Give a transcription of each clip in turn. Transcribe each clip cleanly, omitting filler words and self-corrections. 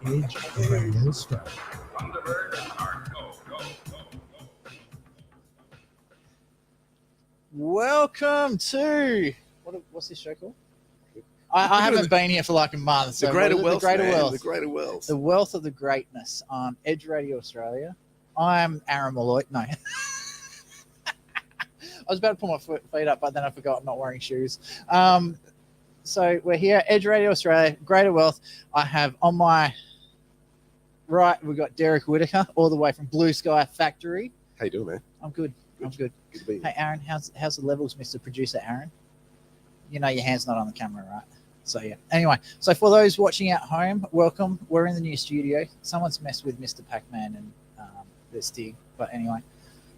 Edge Radio Australia. Welcome to what's this show called? I haven't been here for like a month. So the Greater Wealth, the Greater man. Wealth, The Greater Wealth. the wealth of the greatness on Edge Radio Australia. I'm Aaron Malloy. No, I was about to put my feet up, but then I forgot I'm not wearing shoes. So we're here, Edge Radio Australia, Greater Wealth. I have on my right, we've got Derek Whitaker, all the way from Blue Sky Factory. How you doing, man? I'm good. I'm good. Good to be here. Hey, Aaron, how's the levels, Mr. Producer Aaron? You know your hand's not on the camera, right? So, yeah. Anyway, so for those watching at home, welcome. We're in the new studio. Someone's messed with Mr. Pac-Man and the Stig. But anyway.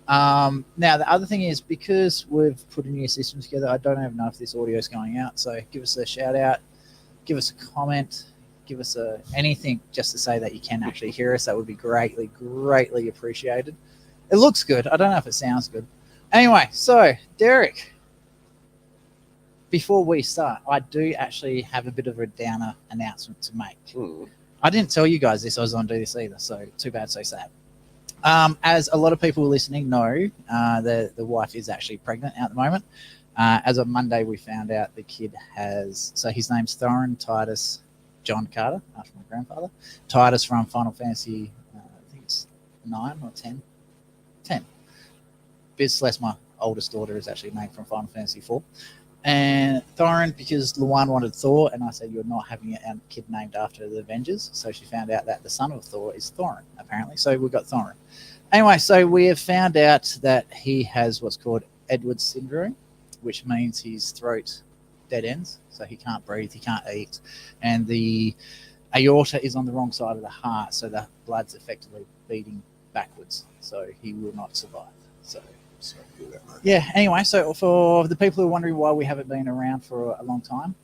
Now, the other thing is, because we've put a new system together, I don't even know if this audio is going out. So give us a shout out. Give us a comment. Give us anything just to say that you can actually hear us. That would be greatly, greatly appreciated. It looks good. I don't know if it sounds good. Anyway, so Derek, before we start, I do actually have a bit of a downer announcement to make. I didn't tell you guys this. I was going to do this either. So too bad, so sad. As a lot of people listening know, the wife is actually pregnant at the moment. As of Monday, we found out the kid has, so his name's Thorin Titus John Carter, after my grandfather. Titus from Final Fantasy, I think it's 9 or 10. 10. Biz / my oldest daughter is actually named from Final Fantasy 4. And Thorin, because Luan wanted Thor, and I said, you're not having a kid named after the Avengers. So she found out that the son of Thor is Thorin, apparently. So we got Thorin. Anyway, so we have found out that he has what's called Edwards syndrome, which means his throat dead ends. So he can't breathe, he can't eat. And the aorta is on the wrong side of the heart. So the blood's effectively beating backwards. So he will not survive. So yeah, anyway, so for the people who are wondering why we haven't been around for a long time,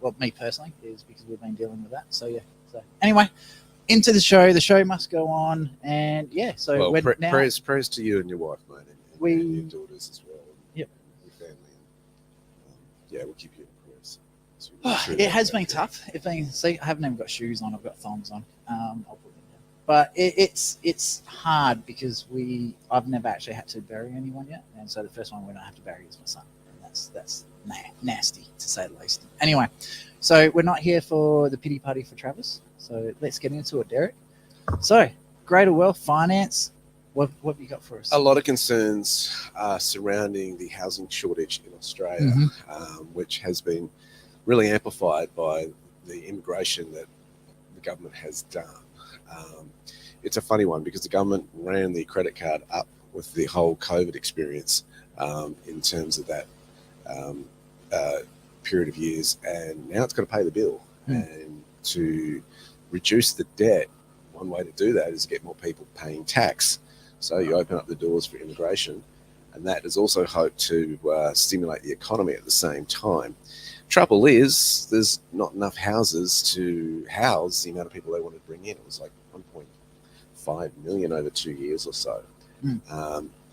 well, me personally, is because we've been dealing with that. So yeah, so anyway, into the show must go on. And yeah, so well, now, prayers to you and your wife, mate, and your daughters as well, and yep, your family. And, yeah, we'll keep you in prayers. It has been tough. See, I haven't even got shoes on, I've got thongs on. I'll put them down. But it's hard because I've never actually had to bury anyone yet, and so the first one we don't have to bury is my son, and that's nasty to say the least. Anyway, so we're not here for the pity party for Travis, so let's get into it, Derek. So Greater Wealth Finance, what have you got for us? A lot of concerns surrounding the housing shortage in Australia, which has been really amplified by the immigration that the government has done. It's a funny one because the government ran the credit card up with the whole COVID experience in terms of that period of years, and now it's got to pay the bill. And to reduce the debt, one way to do that is get more people paying tax. So you open up the doors for immigration, and that is also hoped to stimulate the economy at the same time. Trouble is, there's not enough houses to house the amount of people they wanted to bring in. It was like 1.5 million over 2 years or so.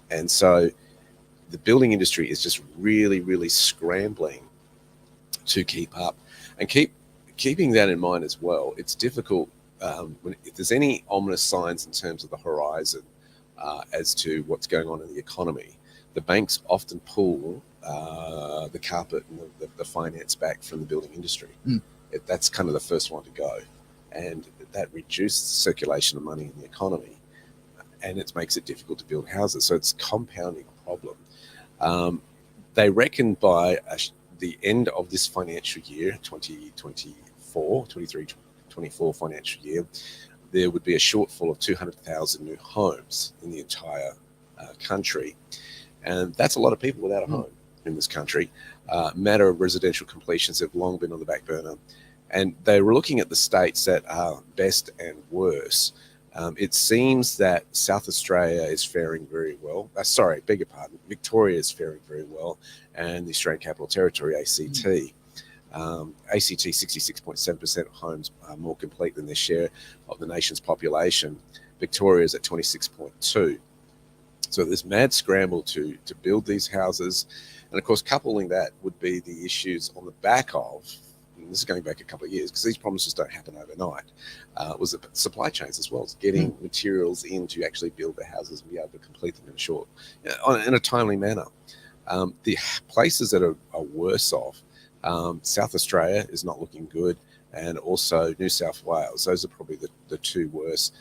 And so the building industry is just really, really scrambling to keep up. And keeping that in mind as well, it's difficult if there's any ominous signs in terms of the horizon as to what's going on in the economy. The banks often pull the carpet and the finance back from the building industry. That's kind of the first one to go. And that reduces the circulation of money in the economy, and it makes it difficult to build houses. So it's compounding a problem. They reckon by the end of this financial year, 23-24 financial year, there would be a shortfall of 200,000 new homes in the entire country. And that's a lot of people without a home in this country. Matter of residential completions have long been on the back burner. And they were looking at the states that are best and worse. It seems that South Australia is faring very well. Beg your pardon. Victoria is faring very well. And the Australian Capital Territory, ACT. ACT, 66.7% of homes are more complete than their share of the nation's population. Victoria is at 26.2%. So there's mad scramble to build these houses. And of course, coupling that would be the issues on the back of and this is going back a couple of years because these problems just don't happen overnight, was the supply chains as well. It's getting materials in to actually build the houses and be able to complete them in a timely manner. The places that are worse off, South Australia is not looking good, and also New South Wales. Those are probably the two worst.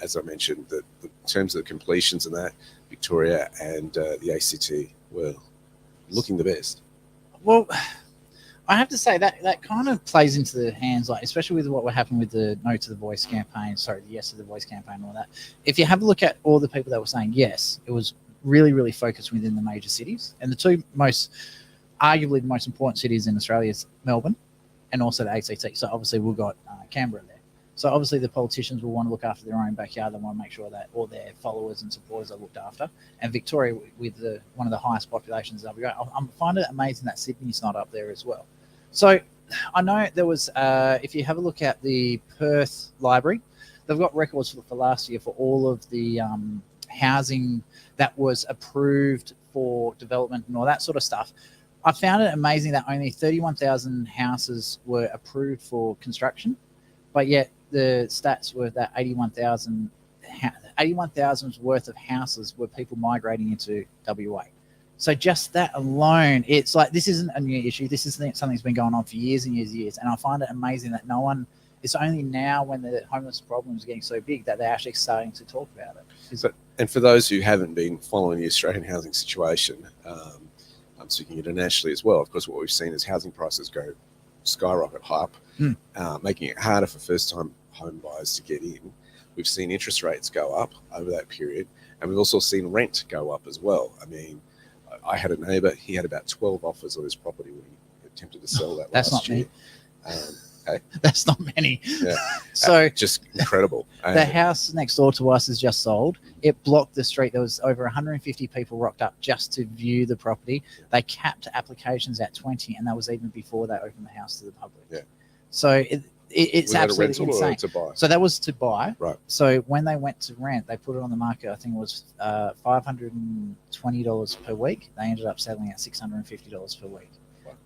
As I mentioned, in terms of the completions and that, Victoria and the ACT were looking the best. Well, I have to say that kind of plays into the hands, like especially with what happened with the No to the Voice campaign, the Yes to the Voice campaign, and all that. If you have a look at all the people that were saying yes, it was really, really focused within the major cities, and the two arguably the most important cities in Australia is Melbourne and also the ACT. So obviously we've got Canberra there. So obviously the politicians will want to look after their own backyard. They want to make sure that all their followers and supporters are looked after. And Victoria, with one of the highest populations, I find it amazing that Sydney's not up there as well. So I know there was, if you have a look at the Perth Library, they've got records for last year for all of the housing that was approved for development and all that sort of stuff. I found it amazing that only 31,000 houses were approved for construction, but yet the stats were that 81,000's worth of houses were people migrating into WA. So just that alone, it's like this isn't a new issue. This is something that's been going on for years and years and years. And I find it amazing that no one, it's only now when the homeless problem is getting so big that they're actually starting to talk about it. And for those who haven't been following the Australian housing situation, I'm speaking internationally as well. Of course, what we've seen is housing prices go skyrocket up, making it harder for first-time home buyers to get in. We've seen interest rates go up over that period, and we've also seen rent go up as well. I mean, I had a neighbour, he had about 12 offers on his property when he attempted to sell that last year. Okay. That's not many. Yeah. So just incredible. The house next door to us is just sold. It blocked the street. There was over 150 people rocked up just to view the property. They capped applications at 20, and that was even before they opened the house to the public. Yeah. So it's absolutely insane. To buy? So that was to buy. Right. So when they went to rent, they put it on the market. I think it was $520 per week. They ended up selling at $650 per week.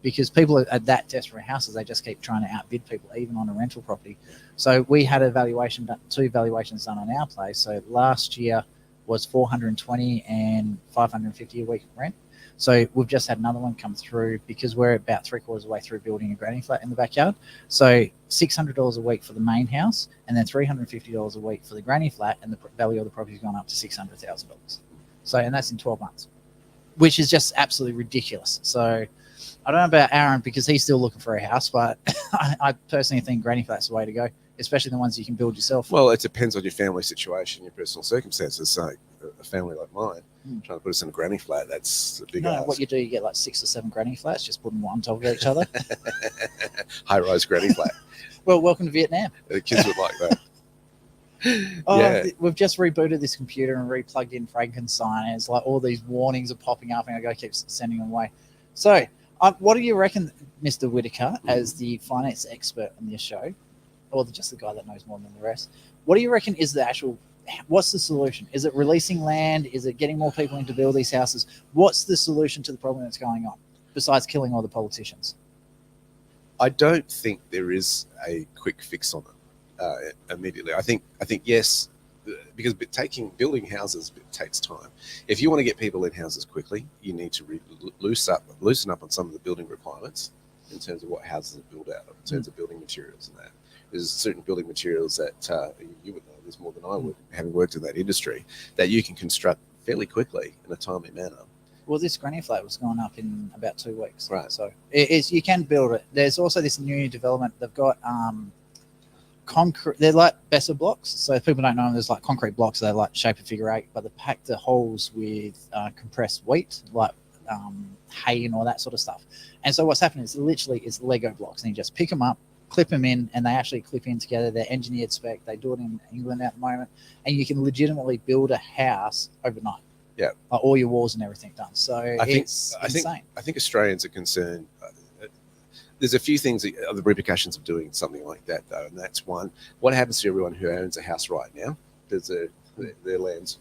Because people are that desperate houses, they just keep trying to outbid people, even on a rental property. So we had two valuations done on our place. So last year was $420 and $550 a week rent. So we've just had another one come through because we're about 3/4 of the way through building a granny flat in the backyard. So $600 a week for the main house, and then $350 a week for the granny flat, and the value of the property's gone up to $600,000. So, and that's in 12 months, which is just absolutely ridiculous. So I don't know about Aaron because he's still looking for a house, but I personally think granny flat's the way to go, especially the ones you can build yourself. Well, it depends on your family situation, your personal circumstances. So a family like mine, trying to put us in a granny flat, that's a big ask. What you do, you get like 6 or 7 granny flats, just put them one on top of each other. High-rise granny flat. Well, welcome to Vietnam. The kids would like that. We've just rebooted this computer and replugged in Frankenstein, and it's like all these warnings are popping up, and I got to keep sending them away. So what do you reckon, Mr. Whitaker, as the finance expert on this show, or just the guy that knows more than the rest, what do you reckon is what's the solution? Is it releasing land? Is it getting more people in to build these houses? What's the solution to the problem that's going on, besides killing all the politicians? I don't think there is a quick fix on it immediately. I think yes, because building houses takes time. If you want to get people in houses quickly, you need to loosen up on some of the building requirements in terms of what houses are built out of, in terms of building materials and that. There's certain building materials that you would know this more than I would, having worked in that industry, that you can construct fairly quickly in a timely manner. Well, this granny flat was going up in about 2 weeks. Right. So you can build it. There's also this new development. They've got concrete. They're like Besser blocks. So if people don't know them, there's like concrete blocks. They're like shape of figure 8, but they pack the holes with compressed wheat, like hay and all that sort of stuff. And so what's happening is literally it's Lego blocks, and you just pick them up, clip them in, and they actually clip in together. They're engineered spec. They do it in England at the moment, and you can legitimately build a house overnight. Yeah, like all your walls and everything done. So it's insane. I think Australians are concerned. There's a few things, the repercussions of doing something like that, though, and that's one. What happens to everyone who owns a house right now? Does their land's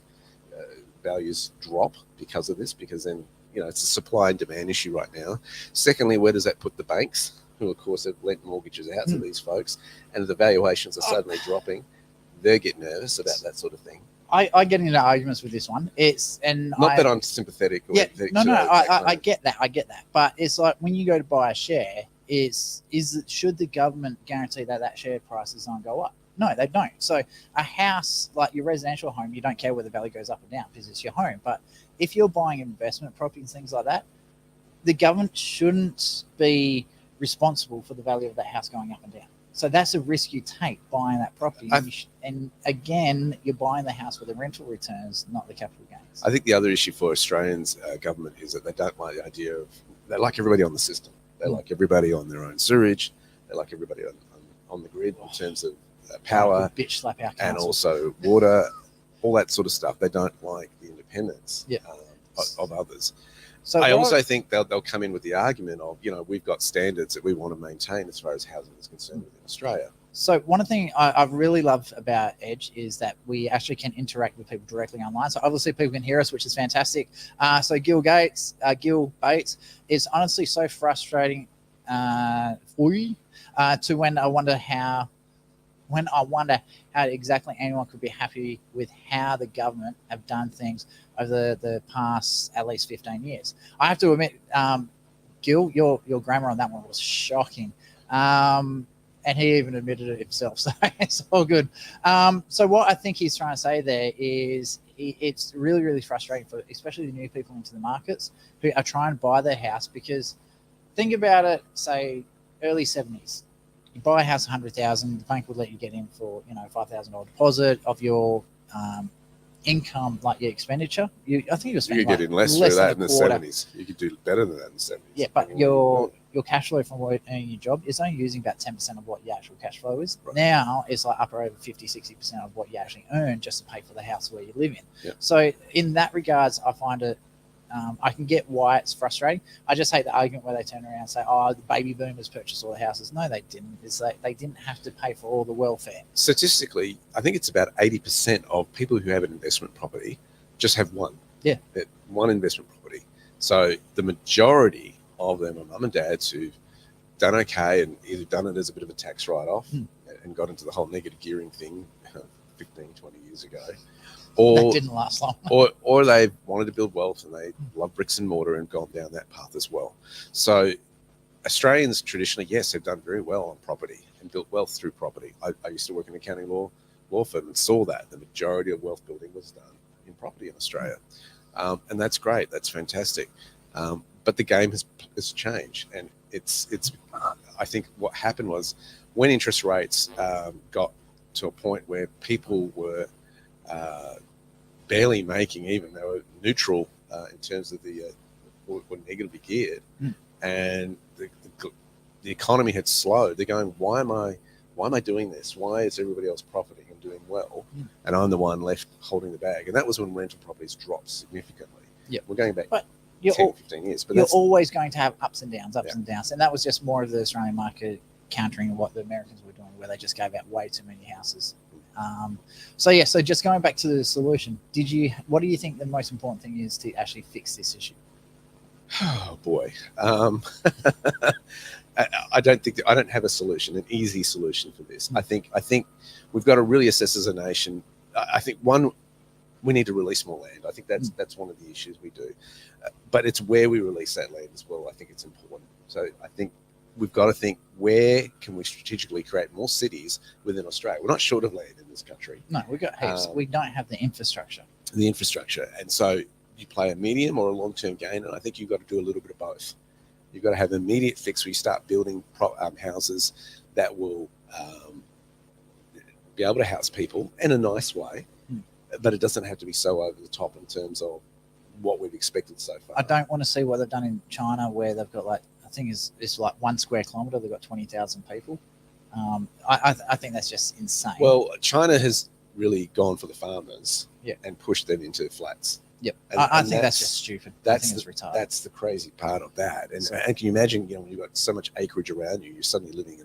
values drop because of this? Because then it's a supply and demand issue right now. Secondly, where does that put the banks? who of course have lent mortgages out to these folks, and the valuations are suddenly dropping, they get nervous about that sort of thing. I get into arguments with this one. Not that I'm sympathetic. Or I get that. But it's like when you go to buy a share, should the government guarantee that share prices don't go up? No, they don't. So a house, like your residential home, you don't care whether the value goes up or down because it's your home. But if you're buying investment property and things like that, the government shouldn't be responsible for the value of that house going up and down. So that's a risk you take buying that property. And again, you're buying the house with the rental returns, not the capital gains. I think the other issue for Australians government is that they don't like the idea of, they like everybody on the system. They like everybody on their own sewage. They like everybody on the grid in terms of power bitch slap our and also water, all that sort of stuff. They don't like the independence of others. So I also think they'll come in with the argument of, we've got standards that we want to maintain as far as housing is concerned within Australia. So one thing I really love about Edge is that we actually can interact with people directly online. So obviously people can hear us, which is fantastic. So Gil Bates, it's honestly so frustrating for you to when I wonder how exactly anyone could be happy with how the government have done things over the past at least 15 years. I have to admit, Gil, your grammar on that one was shocking. And he even admitted it himself, so it's all good. So what I think he's trying to say there is it's really, really frustrating for especially the new people into the markets who are trying to buy their house, because think about it, say early 70s. You buy a house 100,000, the bank would let you get in for $5,000 deposit of your income, like your expenditure. I think you could get in less through that in the 70s. You could do better than that in the 70s. Yeah, but your cash flow from earning your job is only using about 10% of what your actual cash flow is. Right. Now it's like up over 50-60% of what you actually earn just to pay for the house where you live in. Yep. So in that regards, I find it I can get why it's frustrating. I just hate the argument where they turn around and say, "Oh, the baby boomers purchased all the houses." No, they didn't. It's like they didn't have to pay for all the welfare. Statistically, I think it's about 80% of people who have an investment property just have one. Yeah, one investment property. So the majority of them are mum and dads who've done okay and either done it as a bit of a tax write-off and got into the whole negative gearing thing 15, 20 years ago. Or that didn't last long. or they wanted to build wealth and they love bricks and mortar and gone down that path as well. So Australians traditionally, yes, have done very well on property and built wealth through property. I used to work in accounting law firm and saw that the majority of wealth building was done in property in Australia. And that's great. That's fantastic. But the game has changed. And it's I think what happened was when interest rates got to a point where people were barely making even, they were neutral in terms of the were negatively geared, and the economy had slowed. They're going, why am I doing this? Why is everybody else profiting and doing well, and I'm the one left holding the bag? And that was when rental properties dropped significantly. Yeah, we're going back 15 years, but you're always going to have ups and downs, and downs, and that was just more of the Australian market countering what the Americans were doing, where they just gave out way too many houses. So just going back to the solution, what do you think the most important thing is to actually fix this issue? Oh boy, I don't have a solution, an easy solution for this. I think we've got to really assess as a nation. I think we need to release more land. I think that's one of the issues we do, but it's where we release that land as well. I think it's important. So I think we've got to think, where can we strategically create more cities within Australia? We're not short of land in this country. No, we've got heaps. We don't have the infrastructure. And so you play a medium or a long-term gain, and I think you've got to do a little bit of both. You've got to have an immediate fix where you start building houses that will be able to house people in a nice way, but it doesn't have to be so over the top in terms of what we've expected so far. I don't want to see what they've done in China, where they've got I think it's like 1 square kilometre, they've got 20,000 people. I think that's just insane. Well, China has really gone for the farmers and pushed them into flats. Yep. I think that's just stupid. I think it's retarded. That's the crazy part of that. And can you imagine, when you've got so much acreage around you, you're suddenly living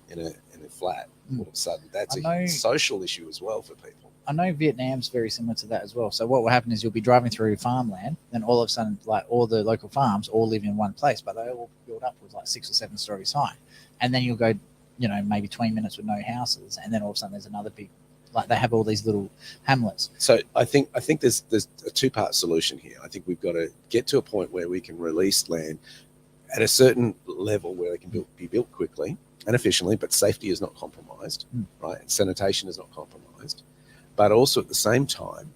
in a flat. All of a sudden, that's a social issue as well for people. I know Vietnam's very similar to that as well. So what will happen is you'll be driving through farmland, and all of a sudden, all the local farms all live in one place, but they all build up with 6 or 7 stories high. and then you'll go, maybe 20 minutes with no houses, and then all of a sudden there's another big, like they have all these little hamlets. So I think there's a two-part solution here. I think we've got to get to a point where we can release land at a certain level where they can be built quickly and efficiently, but safety is not compromised, right? And sanitation is not compromised. But also at the same time,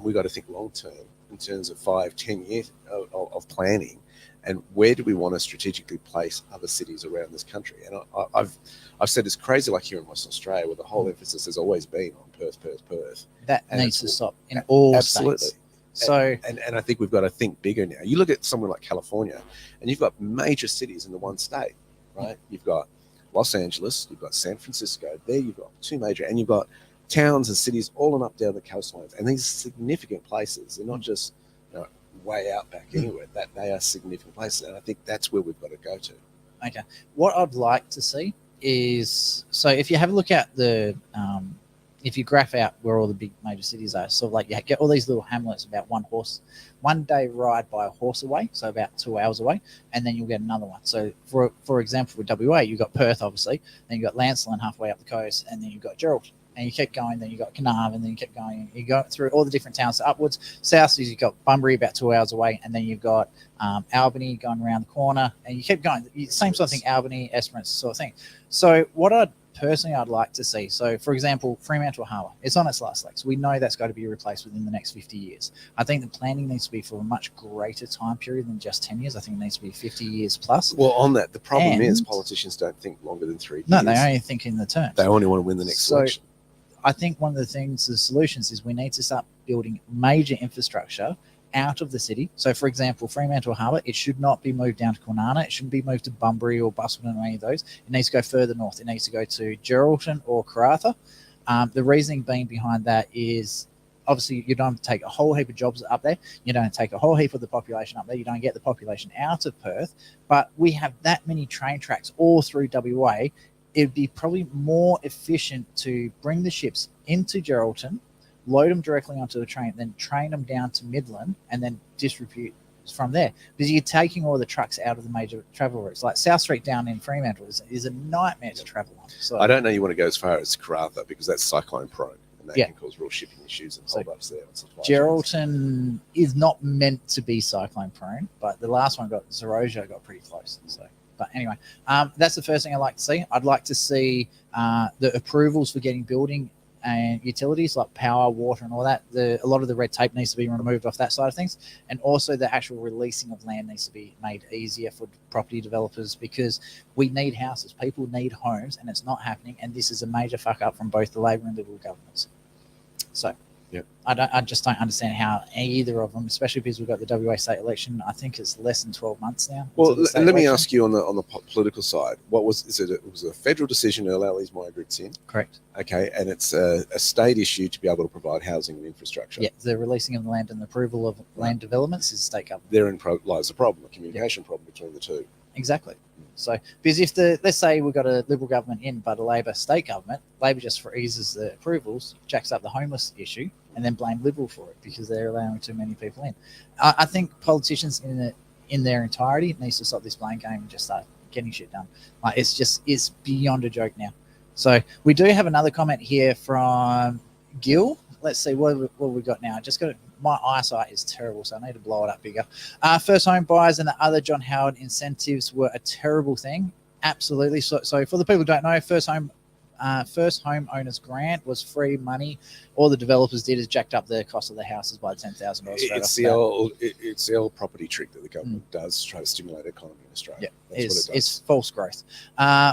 we've got to think long-term in terms of 5-10 years of planning, and where do we want to strategically place other cities around this country? And I've said it's crazy, like here in Western Australia, where the whole emphasis has always been on Perth. That And needs to stop in all absolutely. states. So and I think we've got to think bigger now. You look at somewhere like California, and you've got major cities in the one state, right? You've got Los Angeles, you've got San Francisco. There you've got two major, and you've got towns and cities all on up down the coastlines, and these significant places. They're not just way out back anywhere. That they are significant places, and I think that's where we've got to go to. Okay, what I'd like to see is, so if you have a look at the if you graph out where all the big major cities are, sort of like you get all these little hamlets about one day ride by a horse away, so about 2 hours away, and then you'll get another one. So for example, with WA, you've got Perth, obviously, then you've got Lancelin halfway up the coast, and then you've got Geraldton. And you keep going, then you got Carnarvon, and then you keep going. You go through all the different towns upwards. South is you've got Bunbury about 2 hours away, and then you've got Albany going around the corner, and you keep going. Same sort of thing, Albany, Esperance, sort of thing. So what I'd like to see, so for example, Fremantle Harbour, it's on its last legs. We know that's got to be replaced within the next 50 years. I think the planning needs to be for a much greater time period than just 10 years. I think it needs to be 50 years plus. Well, on that, the problem is politicians don't think longer than 3 years. No, they only think in the terms. They only want to win the next election. I think one of the solutions is we need to start building major infrastructure out of the city. So, for example, Fremantle Harbour, it should not be moved down to Kwinana. It shouldn't be moved to Bunbury or Busselton or any of those. It needs to go further north. It needs to go to Geraldton or Karratha. The reasoning being behind that is, obviously, you don't take a whole heap of jobs up there. You don't take a whole heap of the population up there. You don't get the population out of Perth. But we have that many train tracks all through WA. It'd be probably more efficient to bring the ships into Geraldton, load them directly onto the train, then train them down to Midland, and then distribute from there. Because you're taking all the trucks out of the major travel routes. Like South Street down in Fremantle is a nightmare to travel on. So I don't know you want to go as far as Karratha, because that's cyclone prone, and that can cause real shipping issues and hold-ups there. Geraldton is not meant to be cyclone prone, but the last one Zeroja got pretty close. So. But anyway, that's the first thing I'd like to see. I'd like to see the approvals for getting building and utilities like power, water, and all that. A lot of the red tape needs to be removed off that side of things. And also the actual releasing of land needs to be made easier for property developers, because we need houses. People need homes, and it's not happening. And this is a major fuck up from both the Labor and Liberal governments. So I just don't understand how either of them, especially because we've got the WA state election. I think it's less than 12 months now. Well, let me ask you on the political side. It was a federal decision to allow these migrants in? Correct. Okay, and it's a state issue to be able to provide housing and infrastructure. Yeah, the releasing of the land and the approval of land developments is state government. Therein lies the problem, a communication problem between the two. Exactly. So, because if let's say we've got a Liberal government in, but a Labor state government, Labor just freezes the approvals, jacks up the homeless issue, and then blame Liberal for it because they're allowing too many people in. I think politicians in their entirety needs to stop this blame game and just start getting shit done. Like it's beyond a joke now. So we do have another comment here from Gil. Let's see what we got now. My eyesight is terrible, so I need to blow it up bigger. First home buyers and the other John Howard incentives were a terrible thing. Absolutely. So for the people who don't know, first home owners grant was free money. All the developers did is jacked up the cost of the houses by $10,000. It's the old property trick that the government does to try to stimulate the economy in Australia. Yeah, it's false growth.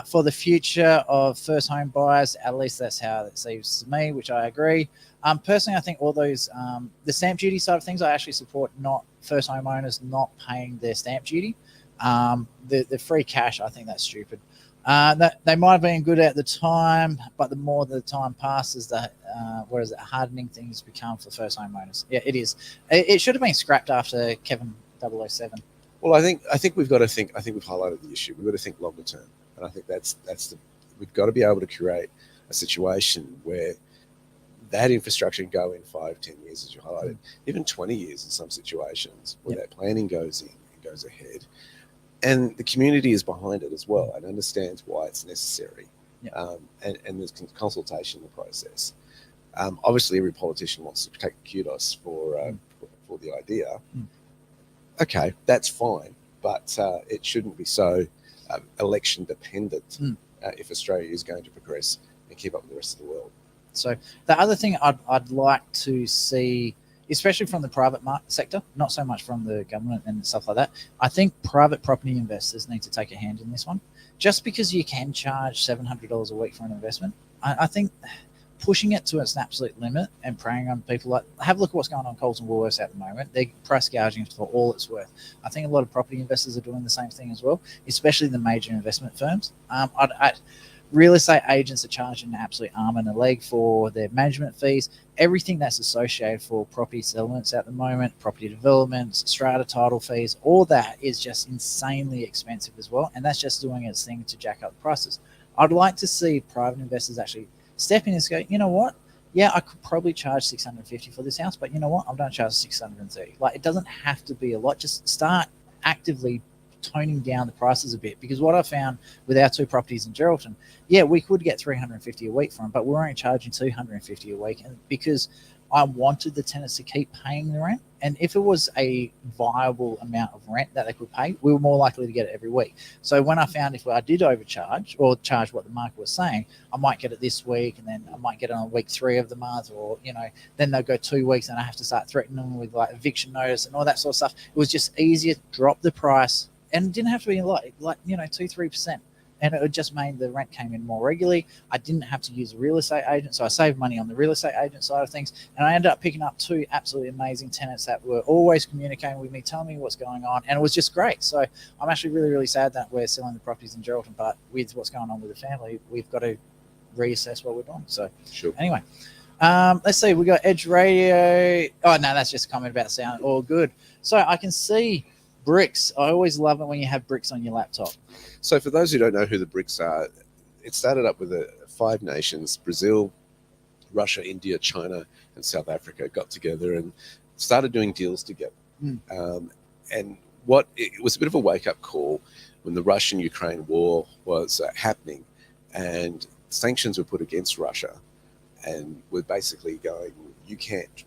For the future of first home buyers, at least that's how it seems to me, which I agree. Personally, I think all those the stamp duty side of things, I actually support not first home owners not paying their stamp duty. The free cash, I think that's stupid. That they might have been good at the time, but the more the time passes, the hardening things become for first home owners. Yeah, it is. It should have been scrapped after Kevin 007. Well, I think we've got to think. I think we've highlighted the issue. We've got to think longer term, and I think we've got to be able to create a situation where that infrastructure can go in 5-10 years, as you highlighted, even 20 years in some situations, where that planning goes in and goes ahead. and the community is behind it as well and understands why it's necessary. Yeah. And there's consultation in the process. Obviously, every politician wants to take kudos for the idea. Okay, that's fine, but it shouldn't be so election dependent if Australia is going to progress and keep up with the rest of the world. So the other thing I'd like to see, especially from the private sector, not so much from the government and stuff like that, I think private property investors need to take a hand in this one. Just because you can charge $700 a week for an investment, I think pushing it to its absolute limit and preying on people like, have a look at what's going on Coles and Woolworths at the moment. They're price gouging for all it's worth. I think a lot of property investors are doing the same thing as well, especially the major investment firms. Real estate agents are charging an absolute arm and a leg for their management fees, everything that's associated for property settlements at the moment, property developments, strata title fees, all that is just insanely expensive as well. And that's just doing its thing to jack up the prices. I'd like to see private investors actually step in and go, you know what? Yeah, I could probably charge $650 for this house, but you know what? I'm going to charge $630. Like, it doesn't have to be a lot. Just start actively toning down the prices a bit, because what I found with our 2 properties in Geraldton, yeah, we could get $350 a week for them, but we're only charging $250 a week, and because I wanted the tenants to keep paying the rent, and if it was a viable amount of rent that they could pay, we were more likely to get it every week. So when I found if I did overcharge or charge what the market was saying, I might get it this week, and then I might get it on week 3 of the month, or then they'll go 2 weeks and I have to start threatening them with like eviction notice and all that sort of stuff. It was just easier to drop the price. And it didn't have to be a lot, 2-3%. And it just made the rent came in more regularly. I didn't have to use a real estate agent, so I saved money on the real estate agent side of things. And I ended up picking up 2 absolutely amazing tenants that were always communicating with me, telling me what's going on, and it was just great. So I'm actually really, really sad that we're selling the properties in Geraldton, but with what's going on with the family, we've got to reassess what we're doing. So Sure. Anyway, let's see. We got Edge Radio. Oh, no, that's just a comment about sound. All good. So I can see bricks. I always love it when you have bricks on your laptop. So for those who don't know who the BRICS are, it started up with 5 nations: Brazil, Russia, India, China, and South Africa got together and started doing deals together. And it was a bit of a wake-up call when the Russian-Ukraine war was happening, and sanctions were put against Russia, and we're basically going, you can't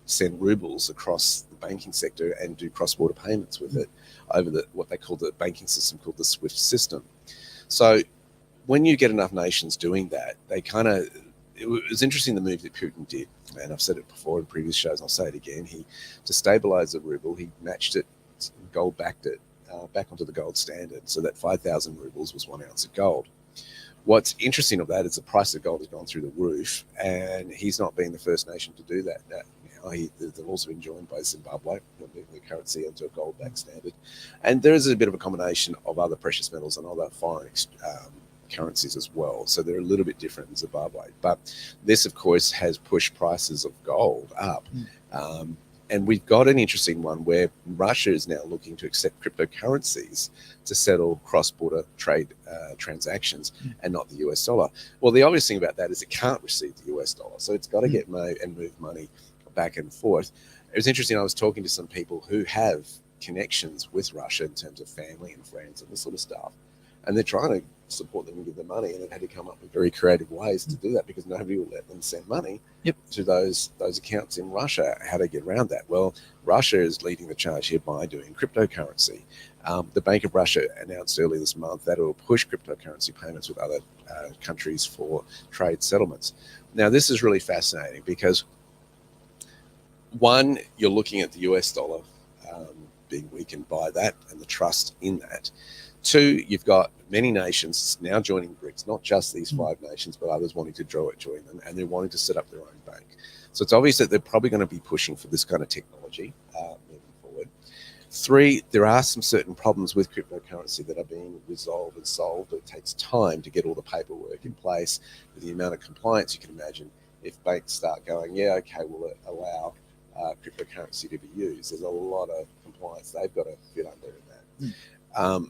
send rubles across the banking sector and do cross-border payments with it over what they call the banking system called the SWIFT system. So when you get enough nations doing that, it was interesting the move that Putin did, and I've said it before in previous shows, and I'll say it again. To stabilize the ruble, he matched it, gold backed it, back onto the gold standard, so that 5,000 rubles was 1 ounce of gold. What's interesting of that is the price of gold has gone through the roof, and he's not being the first nation to do that. They've also been joined by Zimbabwe, moving the currency onto a gold-backed standard. And there is a bit of a combination of other precious metals and other foreign currencies as well. So they're a little bit different in Zimbabwe. But this, of course, has pushed prices of gold up. And we've got an interesting one where Russia is now looking to accept cryptocurrencies to settle cross-border trade transactions and not the US dollar. Well, the obvious thing about that is it can't receive the US dollar. So it's got to get and move money back and forth. It was interesting. I was talking to some people who have connections with Russia in terms of family and friends and this sort of stuff, and they're trying to support them and give them money, and they've had to come up with very creative ways to do that because nobody will let them send money to those accounts in Russia. How to get around that? Well, Russia is leading the charge here by doing cryptocurrency. The Bank of Russia announced earlier this month that it will push cryptocurrency payments with other countries for trade settlements. Now, this is really fascinating because one, you're looking at the US dollar being weakened by that and the trust in that. 2, you've got many nations now joining BRICS, not just these 5 nations, but others wanting to join them, and they're wanting to set up their own bank. So it's obvious that they're probably going to be pushing for this kind of technology moving forward. 3, there are some certain problems with cryptocurrency that are being resolved and solved. It takes time to get all the paperwork in place. With the amount of compliance you can imagine, if banks start going, yeah, okay, we'll allow cryptocurrency to be used, there's a lot of compliance they've got to fit under in that.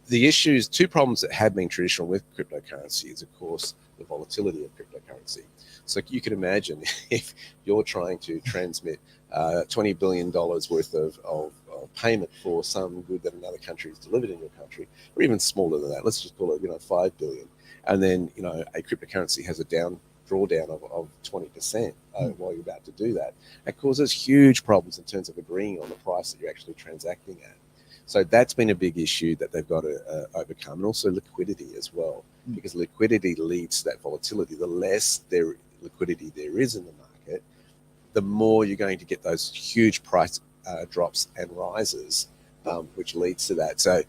The issues, 2 problems that have been traditional with cryptocurrency is, of course, the volatility of cryptocurrency. So you can imagine if you're trying to transmit $20 billion worth of payment for some good that another country has delivered in your country, or even smaller than that. Let's just call it 5 billion, and then a cryptocurrency has a drawdown of 20% while you're about to do that. That causes huge problems in terms of agreeing on the price that you're actually transacting at. So that's been a big issue that they've got to overcome, and also liquidity as well, because liquidity leads to that volatility. The less liquidity there is in the market, the more you're going to get those huge price drops and rises, which leads to that. So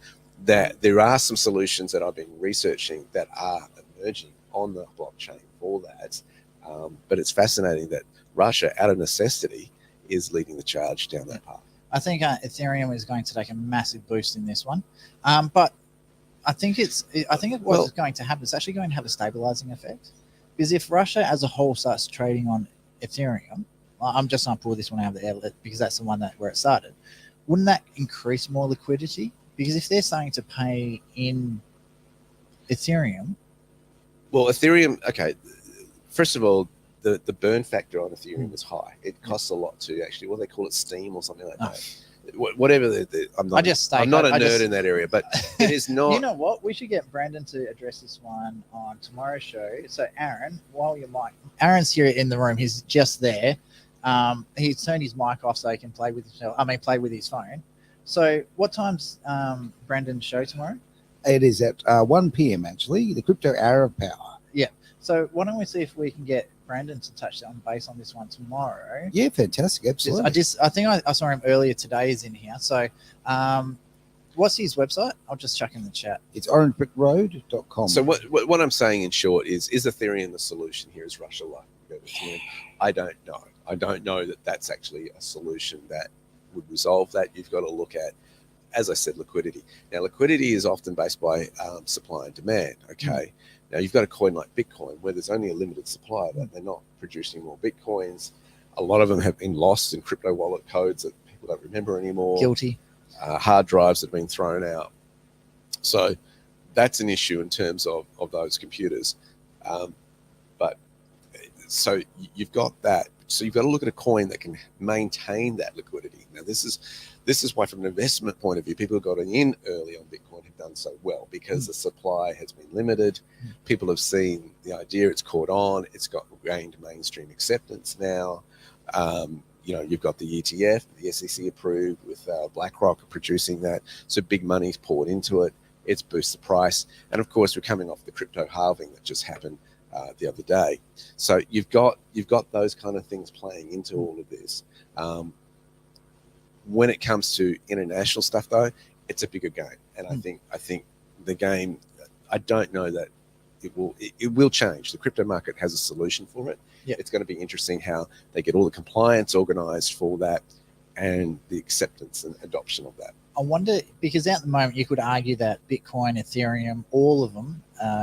there are some solutions that I've been researching that are emerging on the blockchain for that. But it's fascinating that Russia, out of necessity, is leading the charge down that path. I think Ethereum is going to take a massive boost in this one, but I think what's going to happen. It's actually going to have a stabilizing effect, because if Russia as a whole starts trading on Ethereum, I'm just going to pull this one out of the air because that's the one where it started. Wouldn't that increase more liquidity? Because if they're starting to pay in Ethereum, well, Ethereum. Okay, first of all, the burn factor on Ethereum is high. It costs a lot to actually, what do they call it, steam or something like that. Whatever. I'm not a nerd in that area, but it is not. You know what? We should get Brandon to address this one on tomorrow's show. So Aaron, Aaron's here in the room. He's just there. He's turned his mic off so he can play with his phone. So what time's Brandon's show tomorrow? It is at 1 p.m. actually, the Crypto Hour of Power. Yeah. So why don't we see if we can get Brandon to touch on base on this one tomorrow? Yeah, fantastic. Absolutely. I think I saw him earlier today. He's in here. So what's his website? I'll just chuck in the chat. It's orangebrickroad.com. So what I'm saying in short is Ethereum the solution here? Is Russia like to go to Ethereum? I don't know. I don't know that that's actually a solution that would resolve that. You've got to look at, as I said, liquidity. Now, liquidity is often based by supply and demand. Okay. Now, you've got a coin like Bitcoin where there's only a limited supply, but they're not producing more Bitcoins. A lot of them have been lost in crypto wallet codes that people don't remember anymore. Guilty. Hard drives that have been thrown out. So that's an issue in terms of those computers. But so you've got that. So you've got to look at a coin that can maintain that liquidity. Now, this is why, from an investment point of view, people who got in early on Bitcoin have done so well, because the supply has been limited. People have seen the idea, it's caught on, it's gained mainstream acceptance now. You've got the ETF, the SEC approved, with BlackRock producing that. So big money's poured into it. It's boosted the price. And of course, we're coming off the crypto halving that just happened the other day. So you've got those kind of things playing into all of this. When it comes to international stuff, though, it's a bigger game, and I think the game. I don't know that it will change. The crypto market has a solution for it. Yeah. It's going to be interesting how they get all the compliance organized for that, and the acceptance and adoption of that. I wonder, because at the moment you could argue that Bitcoin, Ethereum, all of them,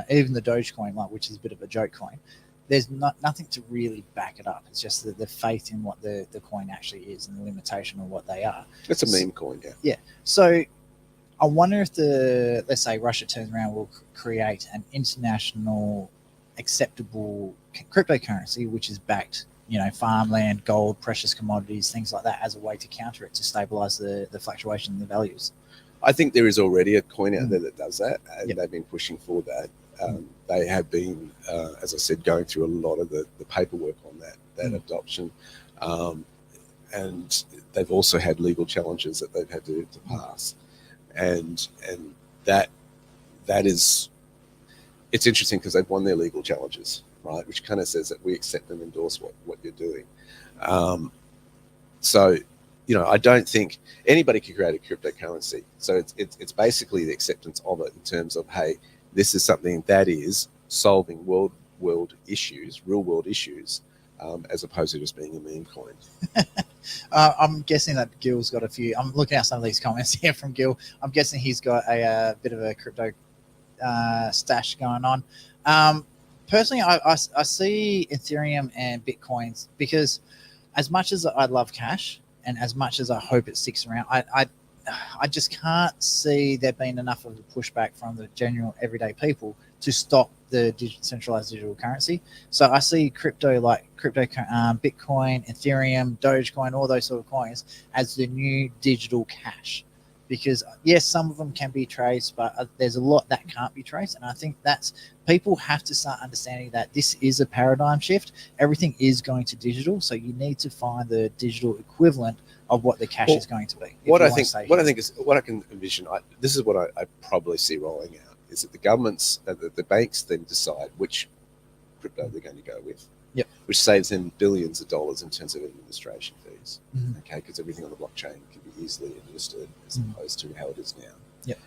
even the Dogecoin, which is a bit of a joke coin, there's nothing to really back it up. It's just the faith in what the coin actually is and the limitation of what they are. It's a meme coin, yeah. Yeah. So I wonder if let's say Russia turns around, will create an international acceptable cryptocurrency, which is backed, farmland, gold, precious commodities, things like that, as a way to counter it, to stabilize the fluctuation in the values. I think there is already a coin out there that does that, and they've been pushing for that. They have been, as I said, going through a lot of the paperwork on that adoption, and they've also had legal challenges that they've had to pass, and that is, it's interesting because they've won their legal challenges, right? Which kind of says that we accept and endorse what you're doing. So, I don't think anybody can create a cryptocurrency. So it's basically the acceptance of it in terms of, hey, this is something that is solving real world issues, as opposed to just being a meme coin. I'm guessing that Gil's got a few. I'm looking at some of these comments here from Gil. I'm guessing he's got a bit of a crypto stash going on. Personally, I see Ethereum and Bitcoins, because as much as I love cash and as much as I hope it sticks around, I just can't see there being enough of a pushback from the general everyday people to stop the centralized digital currency. So I see crypto Bitcoin, Ethereum, Dogecoin, all those sort of coins as the new digital cash. Because yes, some of them can be traced, but there's a lot that can't be traced. And I think that's people have to start understanding that this is a paradigm shift. Everything is going to digital, so you need to find the digital equivalent of what the cash is going to be. What I think is what I can envision. This is what I probably see rolling out is that the governments, the banks, then decide which crypto they're going to go with. Yep. Which saves them billions of dollars in terms of administration fees. Mhm. Okay, because everything on the blockchain can be easily administered as opposed to how it is now. Yep.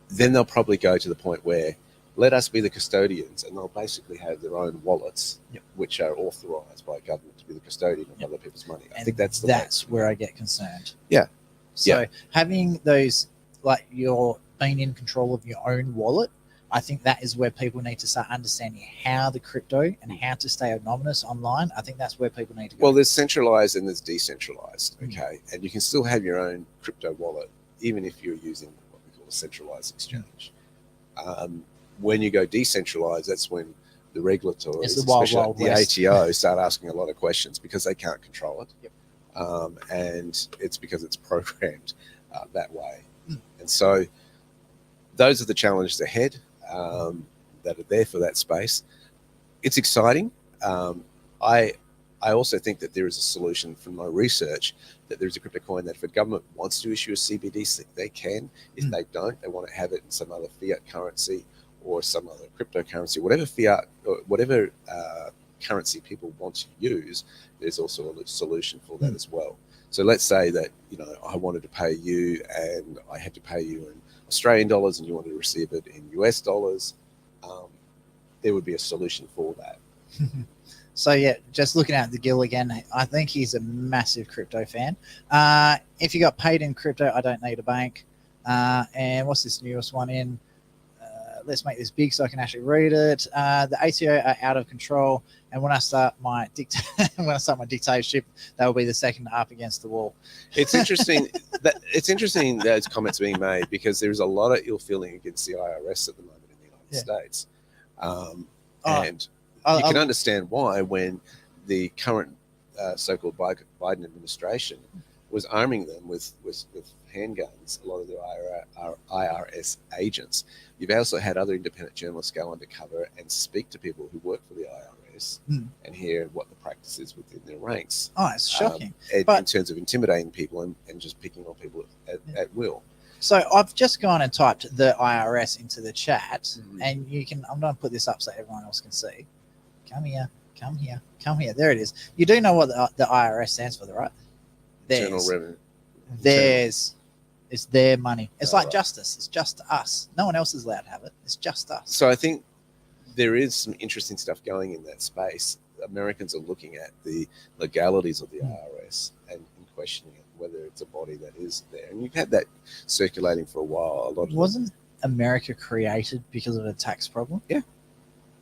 Then they'll probably go to the point where let us be the custodians, and they'll basically have their own wallets, which are authorized by government to be the custodian of other people's money. I think that's where I get concerned. Yeah. So having those, like you're being in control of your own wallet, I think that is where people need to start understanding how the crypto and how to stay anonymous online. I think that's where people need to go. Well, there's centralized and there's decentralized, okay? And you can still have your own crypto wallet, even if you're using what we call a centralized exchange. When you go decentralized, that's when the regulatory, especially the ATO, start asking a lot of questions because they can't control it. Yep. And it's because it's programmed that way. And so those are the challenges ahead that are there for that space. It's exciting. I also think that there is a solution from my research that there's a crypto coin that if a government wants to issue a CBDC, they can. If they don't, they want to have it in some other fiat currency or some other cryptocurrency, whatever fiat or whatever currency people want to use, there's also a solution for that as well. So let's say that, I wanted to pay you and I had to pay you in Australian dollars and you wanted to receive it in US dollars. There would be a solution for that. So yeah, just looking at the Gill again, I think he's a massive crypto fan. If you got paid in crypto, I don't need a bank. And what's this newest one in? Let's make this big so I can actually read it. The ATO are out of control, and when I start my dictatorship, that will be the second up against the wall. It's interesting that those comments being made because there's a lot of ill feeling against the IRS at the moment in the United States, and you can understand why when the current so-called Biden administration was arming them with handguns, a lot of the IRS agents. You've also had other independent journalists go undercover and speak to people who work for the IRS and hear what the practice is within their ranks. Oh, it's shocking. In terms of intimidating people and just picking on people at will. So I've just gone and typed the IRS into the chat, and I'm going to put this up so everyone else can see. Come here, come here, come here. There it is. You do know what the IRS stands for, right? Internal Revenue. It's their money. It's like justice. It's just us. No one else is allowed to have it. It's just us. So I think there is some interesting stuff going in that space. Americans are looking at the legalities of the IRS and questioning it, whether it's a body that is there. And you've had that circulating for a while. Wasn't America created because of a tax problem? Yeah.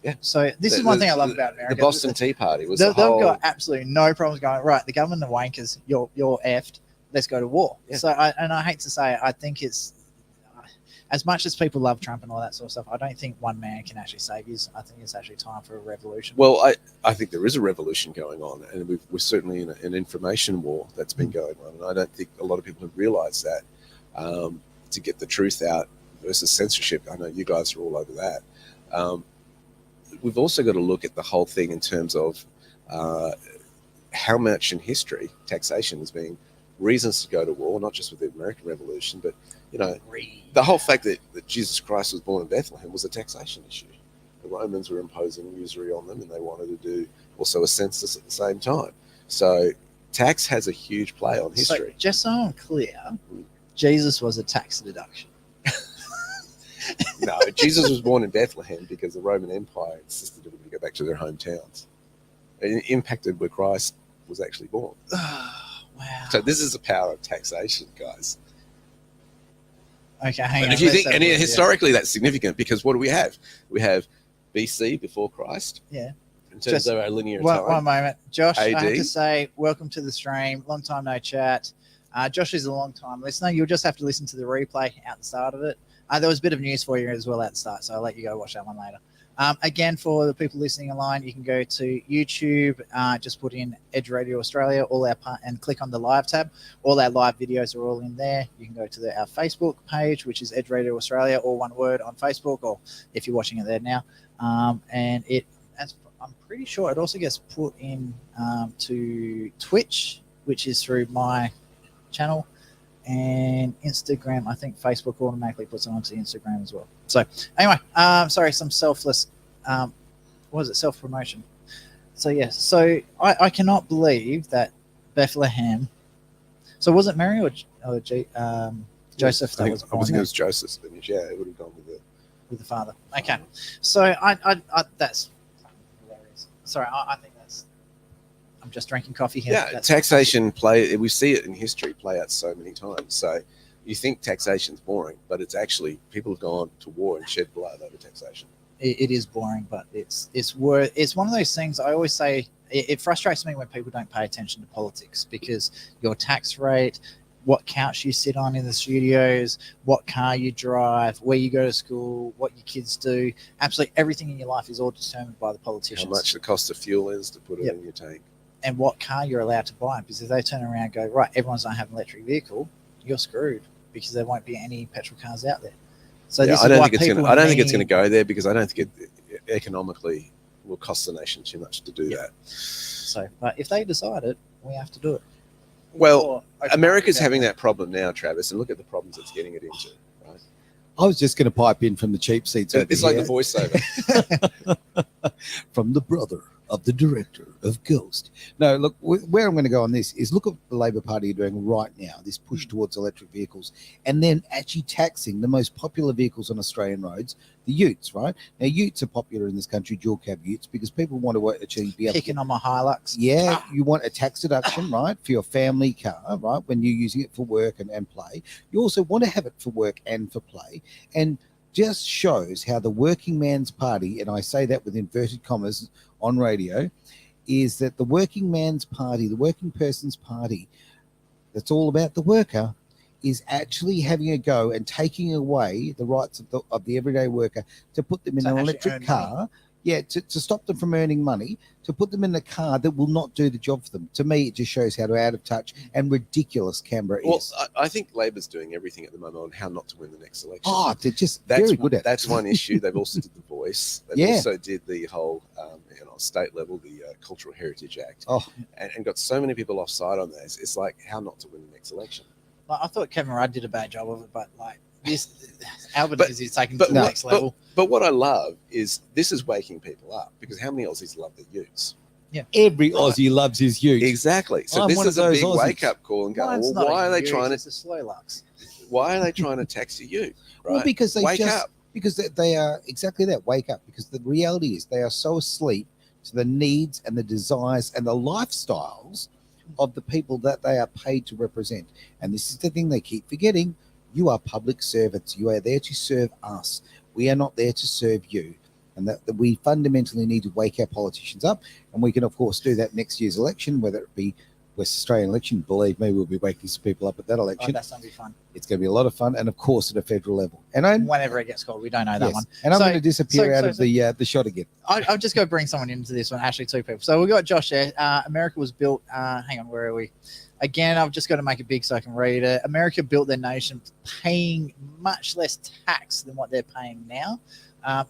Yeah. So this is one thing I love about America. The Boston Tea Party was they've got absolutely no problems going, right, the government are wankers, you're effed, let's go to war. Yeah. So I hate to say it, I think it's, as much as people love Trump and all that sort of stuff, I don't think one man can actually save you. I think it's actually time for a revolution. Well, I think there is a revolution going on, and we're certainly in an information war that's been going on, and I don't think a lot of people have realized that to get the truth out versus censorship. I know you guys are all over that. We've also got to look at the whole thing in terms of how much in history taxation has been reasons to go to war, not just with the American Revolution, but the whole fact that Jesus Christ was born in Bethlehem was a taxation issue. The Romans were imposing usury on them, and they wanted to do also a census at the same time. So tax has a huge play on history. So just so I'm clear, Jesus was a tax deduction. No, Jesus was born in Bethlehem because the Roman Empire insisted everybody go back to their hometowns. It impacted where Christ was actually born. Oh, wow. So this is the power of taxation, guys. Okay, hang on. If you think, and historically that's significant because what do we have? We have BC before Christ. Yeah. In terms of our linear time. One moment. Josh, AD. I have to say, welcome to the stream. Long time no chat. Josh is a long time listener. You'll just have to listen to the replay at the start of it. There was a bit of news for you as well at the start, so I'll let you go watch that one later. Again, for the people listening online, you can go to YouTube, just put in Edge Radio Australia, and click on the live tab. All our live videos are all in there. You can go to our Facebook page, which is Edge Radio Australia, all one word on Facebook, or if you're watching it there now. And I'm pretty sure it also gets put in to Twitch, which is through my channel, and Instagram. I think Facebook automatically puts it onto Instagram as well. So anyway, sorry, some self promotion. So yes, so I cannot believe that Bethlehem. So was it Mary or Joseph? I That was think it was Joseph. Yeah, it would have gone with the father. Okay, so I that's hilarious. Sorry, I think that's. I'm just drinking coffee here. Yeah, That's taxation we see it in history play out so many times. So you think taxation's boring, but it's actually people have gone to war and shed blood over taxation. It is boring, but it's one of those things. I always say it frustrates me when people don't pay attention to politics, because your tax rate, what couch you sit on in the studios, what car you drive, where you go to school, what your kids do, absolutely everything in your life is all determined by the politicians. How much the cost of fuel is to put it Yep. in your tank. And what car you're allowed to buy, because if they turn around and go, right, everyone's going to have an electric vehicle, you're screwed, because there won't be any petrol cars out there. So Yeah, this I is don't why think it's people going. I don't think it's need- going to go there, because I don't think it economically will cost the nation too much to do Yeah. that. So, but if they decide it, we have to do it. Well, Or- America's having that problem now, Travis, and look at the problems it's getting it into. Right? I was just going to pipe in from the cheap seats. over It's like here. the voiceover. From the brother of the director of Ghost. No, look, where I'm going to go on this is look at the Labor Party are doing right now, this push towards electric vehicles, and then actually taxing the most popular vehicles on Australian roads, the utes, right? Now, utes are popular in this country, dual cab utes, because people want to actually be able to Picking on my Hilux. yeah, you want a tax deduction, right, for your family car, right, when you're using it for work and play. You also want to have it for work and for play. And just shows how the working man's party, and I say that with inverted commas on radio, is that the working man's party, the working person's party, that's all about the worker, is actually having a go and taking away the rights of the everyday worker to put them in To an actually electric earn car. money. Yeah, to stop them from earning money, to put them in a car that will not do the job for them. To me, it just shows how out of touch and ridiculous Canberra Well, is. I think Labor's doing everything at the moment on how not to win the next election. Oh, they're just that's very good at it. That's one issue. They've also did the Voice. They Yeah. also did the whole, state level, the Cultural Heritage Act, Oh, and got so many people offside on those. It's like how not to win the next election. Like, I thought Kevin Rudd did a bad job of it, but like this, Albert But- is taking it but to the what- next level. But what I love is this is waking people up, because how many Aussies love the Utes? every Aussie loves his ute. Exactly. So I'm this one is of a those big Aussies. wake up call and go, Mine's well, not why a are they Ute, trying to It's a slow Lux. why are they trying to tax a Ute? Right? Well, because they wake just up. because they are exactly that, wake up, because the reality is they are so asleep to the needs and the desires and the lifestyles of the people that they are paid to represent. And this is the thing they keep forgetting: you are public servants. You are there to serve us. We are not there to serve you. And that we fundamentally need to wake our politicians up, and we can of course do that next year's election, whether it be West Australian election. Believe me, we'll be waking some people up at that Oh, election. that's gonna be fun. It's going to be a lot of fun, and of course at a federal level. And I'm Whenever it gets called, we don't know that yes, one. and I'm So- going to disappear so- out so- of the shot again. I'll just go bring someone into this one. Actually, two people. So we got Josh there. America was built. Hang on, where are we? Again, I've just got to make it big so I can read it. America built their nation paying much less tax than what they're paying now.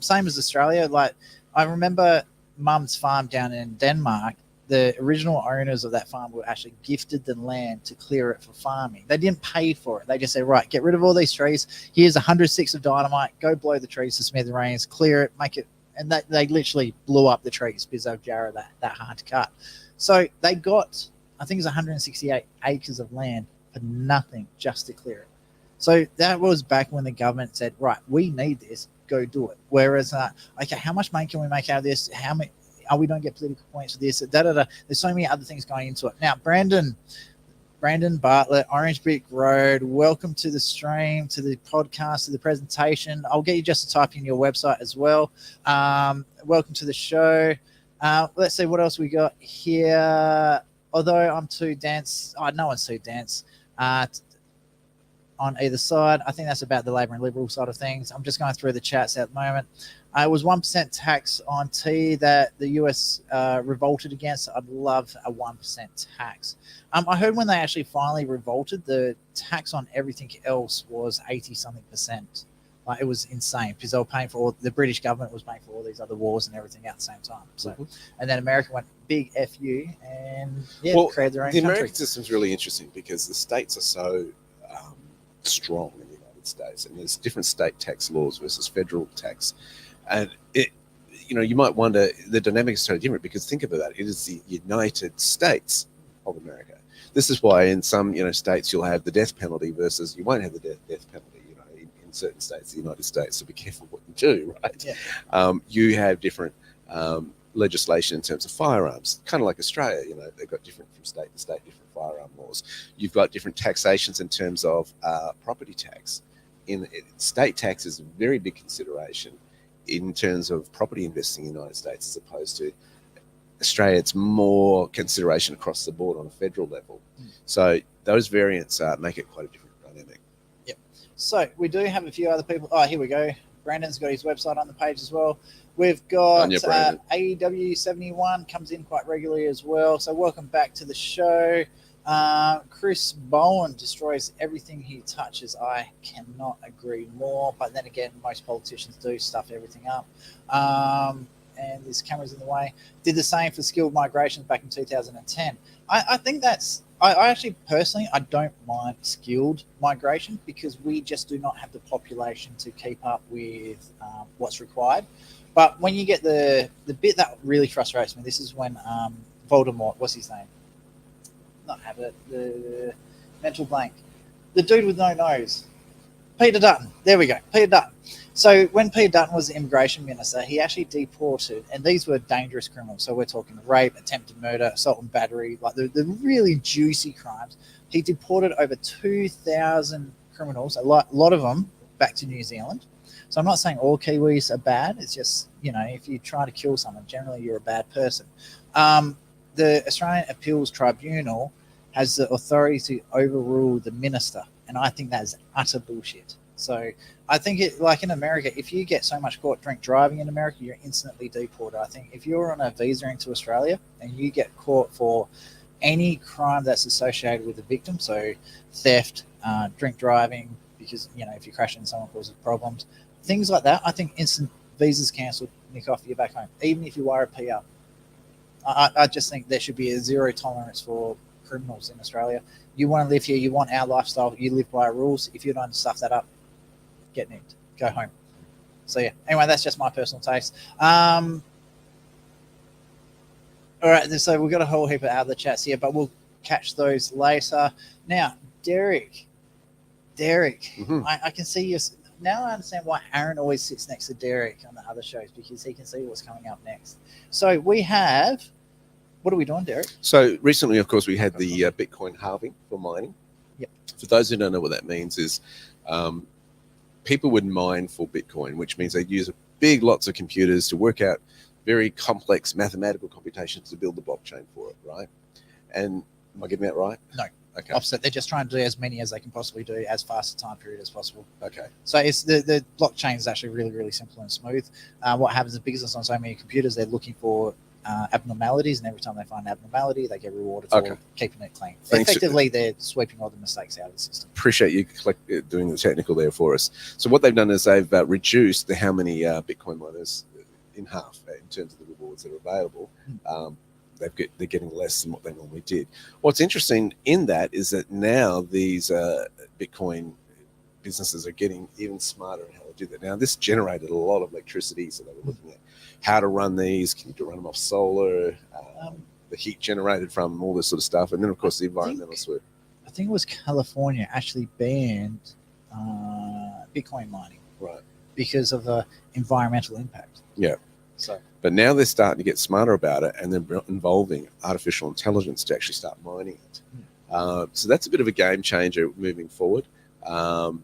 Same as Australia. Like I remember, Mum's farm down in Denmark. The original owners of that farm were actually gifted the land to clear it for farming. They didn't pay for it. They just said, right, get rid of all these trees. Here's 100 sticks of dynamite. Go blow the trees to smithereens, clear it, make it. And they literally blew up the trees because of Jarrah that hard to cut. So they got, I think it was 168 acres of land for nothing just to clear it. So that was back when the government said, right, we need this, go do it. Whereas, okay, how much money can we make out of this? How many? Oh, we don't get political points for this. There's so many other things going into it. Now, Brandon Bartlett, Orange Brick Road, welcome to the stream, to the podcast, to the presentation. I'll get you just to type in your website as well. Welcome to the show. Let's see what else we got here. Although I'm too dense, no one's too dense on either side. I think that's about the Labor and Liberal side of things. I'm just going through the chats at the moment. It was 1% tax on tea that the US revolted against. I'd love a 1% tax. I heard when they actually finally revolted, the tax on everything else was 80 something percent. Like, it was insane because they were paying for all, the British government was paying for all these other wars and everything at the same time. So, and then America went big FU and created their own the country. American system's really interesting because the states are so strong in the United States, and there's different state tax laws versus federal tax, and you might wonder, the dynamic is totally different because think about that. It is the United States of America. This is why in some states you'll have the death penalty versus you won't have the death penalty. In certain states of the United States, so be careful what you do. Right? Yeah. You have different legislation in terms of firearms, kind of like Australia. They've got different from state to state, different firearm laws. You've got different taxations in terms of property tax. State tax is a very big consideration in terms of property investing in the United States, as opposed to Australia. It's more consideration across the board on a federal level. So those variants make it quite a different dynamic. So we do have a few other people. Oh, here we go. Brandon's got his website on the page as well. We've got AEW71 comes in quite regularly as well. So welcome back to the show. Chris Bowen destroys everything he touches. I cannot agree more. But then again, most politicians do stuff everything up. And there's cameras in the way. Did the same for skilled migrations back in 2010. I think that's... I actually, personally, I don't mind skilled migration because we just do not have the population to keep up with what's required. But when you get the bit that really frustrates me, this is when Voldemort, what's his name? Not Habit, the mental blank. The dude with no nose. Peter Dutton. There we go. Peter Dutton. So when Peter Dutton was the immigration minister, he actually deported, and these were dangerous criminals. So we're talking rape, attempted murder, assault and battery, like the really juicy crimes. He deported over 2,000 criminals, a lot of them back to New Zealand. So I'm not saying all Kiwis are bad. It's just, if you try to kill someone, generally you're a bad person. The Australian Appeals Tribunal has the authority to overrule the minister, and I think that is utter bullshit. So I think like in America, if you get so much caught drink driving in America, you're instantly deported. I think if you're on a visa into Australia and you get caught for any crime that's associated with the victim, so theft, drink driving, because, if you crash into someone causes problems, things like that, I think instant visas cancelled, nick off, you're back home, even if you are a PR. I just think there should be a zero tolerance for criminals in Australia. You want to live here, you want our lifestyle, you live by our rules. If you don't stuff that up, get nicked, go home. So yeah, anyway, that's just my personal taste. All right, so we've got a whole heap of other chats here, but we'll catch those later. Now, Derek, I can see you now. I understand why Aaron always sits next to Derek on the other shows, because he can see what's coming up next. So we have, what are we doing, Derek? So recently, of course, we had the Bitcoin halving for mining. Yep. For those who don't know what that means is people would mine for Bitcoin, which means they'd use lots of computers to work out very complex mathematical computations to build the blockchain for it, right? And am I getting that right? No. Okay. Opposite. They're just trying to do as many as they can possibly do as fast a time period as possible. Okay. So it's the blockchain is actually really, really simple and smooth. What happens is because it's on so many computers, they're looking for abnormalities, and every time they find an abnormality, they get rewarded for keeping it clean. Thanks. Effectively, they're sweeping all the mistakes out of the system. Appreciate you doing the technical there for us. So what they've done is they've reduced how many Bitcoin miners in half in terms of the rewards that are available. They're getting less than what they normally did. What's interesting in that is that now these Bitcoin businesses are getting even smarter in how they do that. Now, this generated a lot of electricity, so they were looking at how to run these. Can you run them off solar? The heat generated from them, all this sort of stuff, and then of course the environmentalists were. I think it was California actually banned Bitcoin mining, right, because of the environmental impact. Yeah. So, but now they're starting to get smarter about it, and they're involving artificial intelligence to actually start mining it. So that's a bit of a game changer moving forward. That'd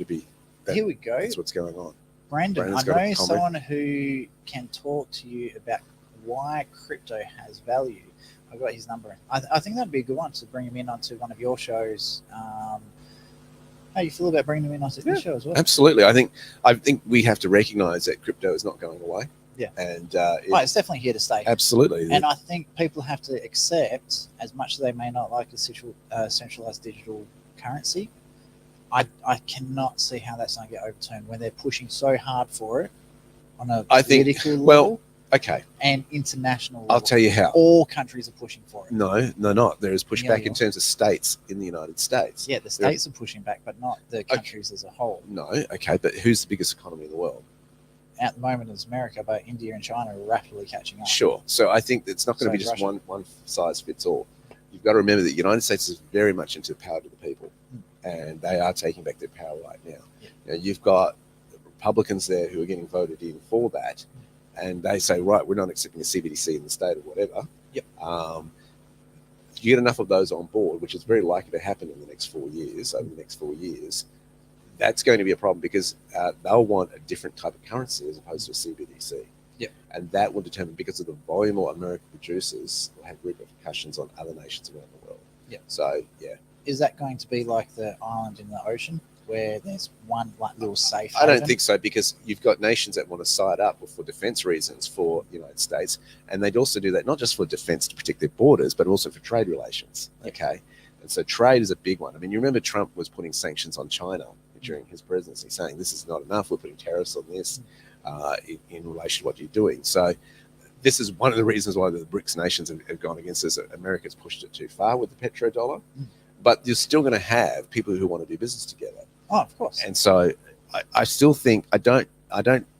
be. Here we go. That's what's going on. Brandon, I know someone who can talk to you about why crypto has value. I've got his number. I think that'd be a good one to bring him in onto one of your shows. How you feel about bringing them in on the show as well? Absolutely. I think we have to recognize that crypto is not going away. Yeah. And It's definitely here to stay. absolutely. And I think people have to accept, as much as they may not like a centralized digital currency, I cannot see how that's going to get overturned when they're pushing so hard for it on a political level Okay. and international level. I'll tell you how. All countries are pushing for it. No, not. There is pushback Yeah. in terms of states in the United States. Yeah, the states are pushing back, but not the countries as a whole. No, okay, but who's the biggest economy in the world? At the moment, it's America, but India and China are rapidly catching up. Sure. So I think it's not going to So be is just Russia. one size fits all. You've got to remember that the United States is very much into the power to the people, and they are taking back their power right now. Yeah. Now, you've got the Republicans there who are getting voted in for that, and they say, right, we're not accepting a CBDC in the state or whatever. Yep. You get enough of those on board, which is very likely to happen in the next 4 years, over the next 4 years, that's going to be a problem because they'll want a different type of currency as opposed to a CBDC. Yep. And that will determine, because of the volume of American producers, will have repercussions on other nations around the world. Yep. So, yeah. Is that going to be like the island in the ocean where there's one like little safe I don't haven? think so, because you've got nations that want to side up for defense reasons for the United States. And they'd also do that not just for defense to protect their borders, but also for trade relations. Yep. Okay. And so trade is a big one. I mean, you remember Trump was putting sanctions on China during his presidency, saying this is not enough. We're putting tariffs on this in relation to what you're doing. So this is one of the reasons why the BRICS nations have gone against this. America's pushed it too far with the petrodollar, but you're still going to have people who want to do business together. Oh, of course. And so I still think I don't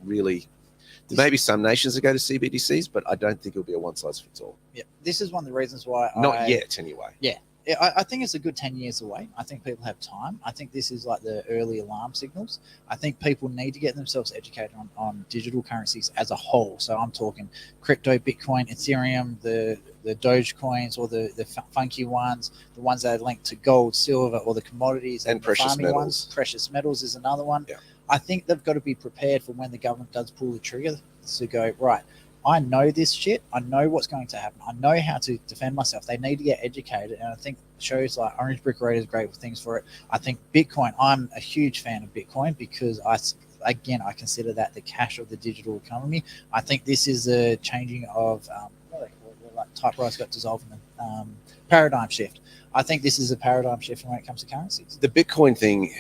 really. There may be some nations that go to CBDCs, but I don't think it'll be a one size fits all. Yeah, this is one of the reasons why Not yet, anyway. Yeah, I think it's a good 10 years away. I think people have time. I think this is like the early alarm signals. I think people need to get themselves educated on digital currencies as a whole. So I'm talking crypto, Bitcoin, Ethereum, the Doge coins, or the funky ones, the ones that are linked to gold, silver, or the commodities And the precious farming metals. ones. Precious metals is another one. Yeah. I think they've got to be prepared for when the government does pull the trigger to go, right, I know this shit. I know what's going to happen. I know how to defend myself. They need to get educated. And I think shows like Orange Brick Road is great with things for it. I think Bitcoin, I'm a huge fan of Bitcoin because I consider that the cash of the digital economy. I think this is a changing of, what do they call it? Like typewriters got dissolved in the paradigm shift. I think this is a paradigm shift when it comes to currencies. The Bitcoin thing,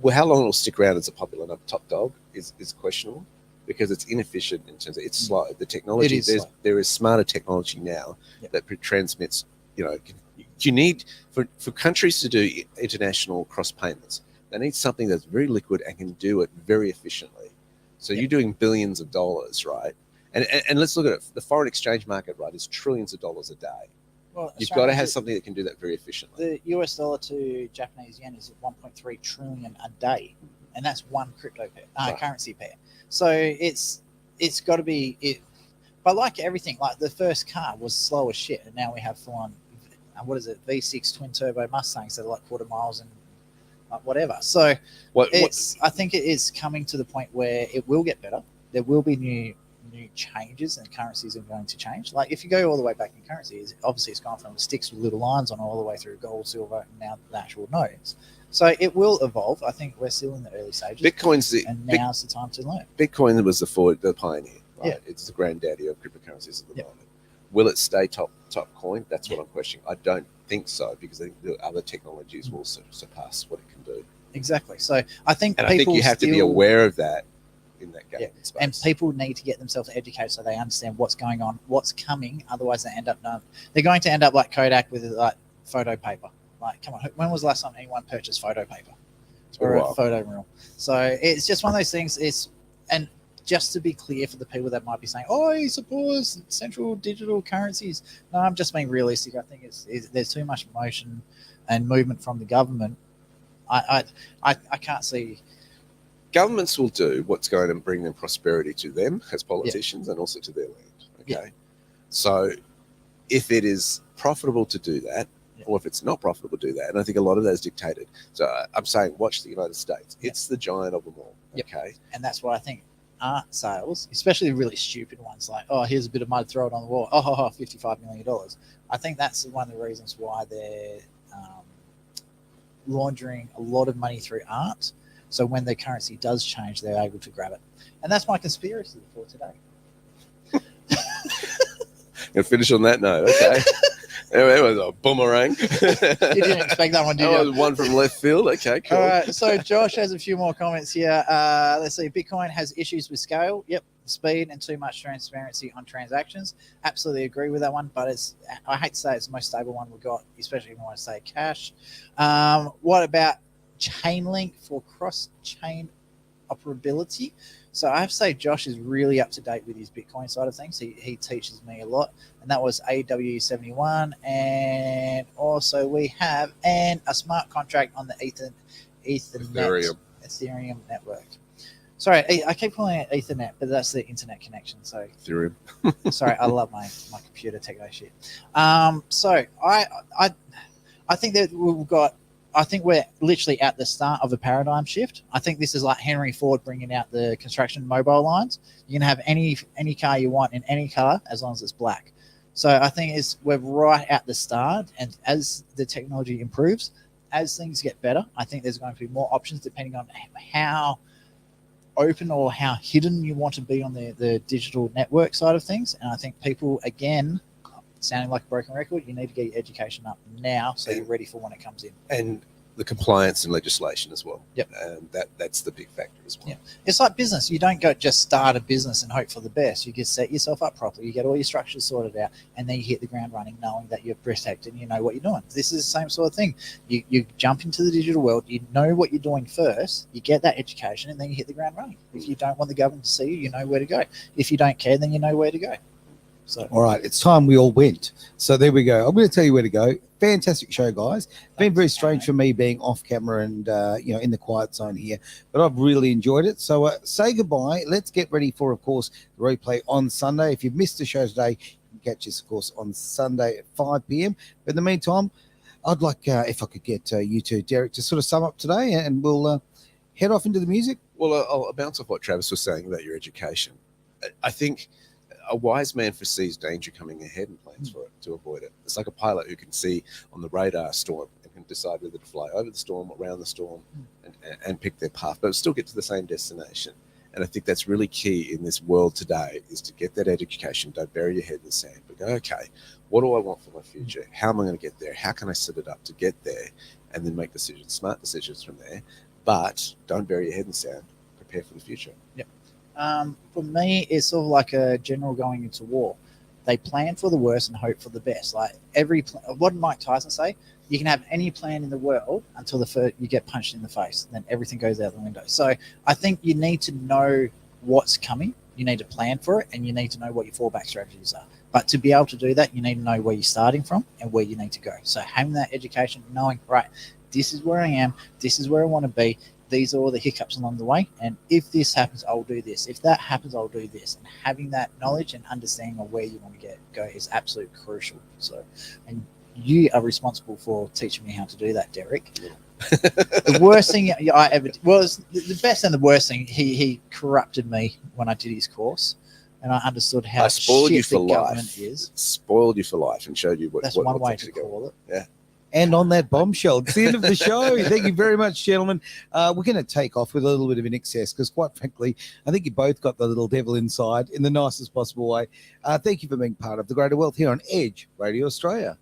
well, how long it'll stick around as a popular top dog is questionable, because it's inefficient in terms of it's slow. The technology, It is slow. there is smarter technology now that transmits. You need for countries to do international cross payments, they need something that's very liquid and can do it very efficiently. So you're doing billions of dollars, right? And let's look at it. The foreign exchange market, right, is trillions of dollars a day. Well, You've got to have something that can do that very efficiently. The US dollar to Japanese yen is at 1.3 trillion a day, and that's one crypto pair, Right. currency pair. So it's got to be it. But like everything, like the first car was slow as shit, and now we have full on, what is it, V6 twin turbo Mustangs that are like quarter miles and like whatever. So I think it is coming to the point where it will get better. There will be new changes, and currencies are going to change. Like if you go all the way back in currencies, obviously it's gone from the sticks with little lines on all the way through gold, silver, and now the actual notes. So it will evolve. I think we're still in the early stages. Bitcoin's Now's the time to learn. Bitcoin was the pioneer. Right? Yeah. It's the granddaddy of cryptocurrencies at the Yep. moment. Will it stay top coin? That's what I'm questioning. I don't think so, because I think the other technologies will surpass what it can do. Exactly. So I think And I think you have to be aware of that in that game space. And people need to get themselves educated so they understand what's going on, what's coming. Otherwise, they're going to end up like Kodak with like photo paper. Like, come on, when was the last time anyone purchased photo paper or a photo reel? So it's just one of those things. And just to be clear for the people that might be saying, "Oh, he supports central digital currencies." No, I'm just being realistic. I think there's too much motion and movement from the government. I can't see. Governments will do what's going to bring them prosperity to them as politicians and also to their land. Okay. Yeah. So if it is profitable to do that, or if it's not profitable to do that, and I think a lot of that is dictated. So I'm saying watch the United States. It's the giant of them all. Okay. And that's why I think art sales, especially the really stupid ones like, oh, here's a bit of mud, throw it on the wall. Oh, $55 million. I think that's one of the reasons why laundering a lot of money through art. So when the currency does change, they're able to grab it. And that's my conspiracy for today. Gonna finish on that note. Okay. It was a boomerang. You didn't expect that one, did That you? was one from left field. Okay, cool. All right, so Josh has a few more comments here. Let's see. Bitcoin has issues with scale. Yep, speed and too much transparency on transactions. Absolutely agree with that one. But I hate to say it's the most stable one we've got, especially if you want to say cash. What about Chainlink for cross-chain operability? So I have to say Josh is really up to date with his Bitcoin side of things. He teaches me a lot, and that was AW71, and also we have a smart contract on the Ethernet Ethereum network. Sorry, I keep calling it Ethernet, but that's the internet connection. So Ethereum. sorry, I love my computer techno shit. So I think that we've got. I think we're literally at the start of a paradigm shift. I think this is like Henry Ford bringing out the construction mobile lines. You can have any car you want in any color as long as it's black. So I think we're right at the start, and as the technology improves, as things get better, I think there's going to be more options depending on how open or how hidden you want to be on the digital network side of things. And I think people, again, sounding like a broken record, you need to get your education up now so you're ready for when it comes in. And the compliance and legislation as well. Yep. And that's the big factor as well. Yeah. It's like business. You don't go just start a business and hope for the best. You just set yourself up properly. You get all your structures sorted out, and then you hit the ground running knowing that you're protected and you know what you're doing. This is the same sort of thing. You jump into the digital world, you know what you're doing first, you get that education, and then you hit the ground running. If you don't want the government to see you, you know where to go. If you don't care, then you know where to go. So, all right, it's time we all went. So there we go. I'm going to tell you where to go. Fantastic show, guys. Been very strange for me being off camera and in the quiet zone here, but I've really enjoyed it. So say goodbye. Let's get ready for, of course, the replay on Sunday. If you've missed the show today, you can catch us, of course, on Sunday at 5 p.m. But in the meantime, I'd like if I could get you two, Derek, to sort of sum up today, and we'll head off into the music. Well, I'll bounce off what Travis was saying about your education. I think a wise man foresees danger coming ahead and plans for it to avoid it. It's like a pilot who can see on the radar storm and can decide whether to fly over the storm, around the storm, and pick their path, but still get to the same destination. And I think that's really key in this world today, is to get that education. Don't bury your head in the sand, but go, okay, what do I want for my future? How am I going to get there? How can I set it up to get there? And then make decisions, smart decisions from there. But don't bury your head in the sand. Prepare for the future. Yep. For me, it's sort of like a general going into war. They plan for the worst and hope for the best. Like what did Mike Tyson say? You can have any plan in the world until you get punched in the face, then everything goes out the window. So I think you need to know what's coming. You need to plan for it, and you need to know what your fallback strategies are. But to be able to do that, you need to know where you're starting from and where you need to go. So having that education, knowing, right, this is where I am, this is where I want to be, these are all the hiccups along the way, and if this happens, I'll do this. If that happens, I'll do this. And having that knowledge and understanding of where you want to go is absolutely crucial. So, and you are responsible for teaching me how to do that, Derek. The worst thing I ever was the best and the worst thing. He corrupted me when I did his course, and I understood how I spoiled you shit for the government life. is. Spoiled you for life and showed you what. That's what, one what's way actually to going on. call it. Yeah. And on that bombshell, it's the end of the show. Thank you very much, gentlemen. We're going to take off with a little bit of an excess because, quite frankly, I think you both got the little devil inside in the nicest possible way. Thank you for being part of the Greater Wealth here on Edge Radio Australia.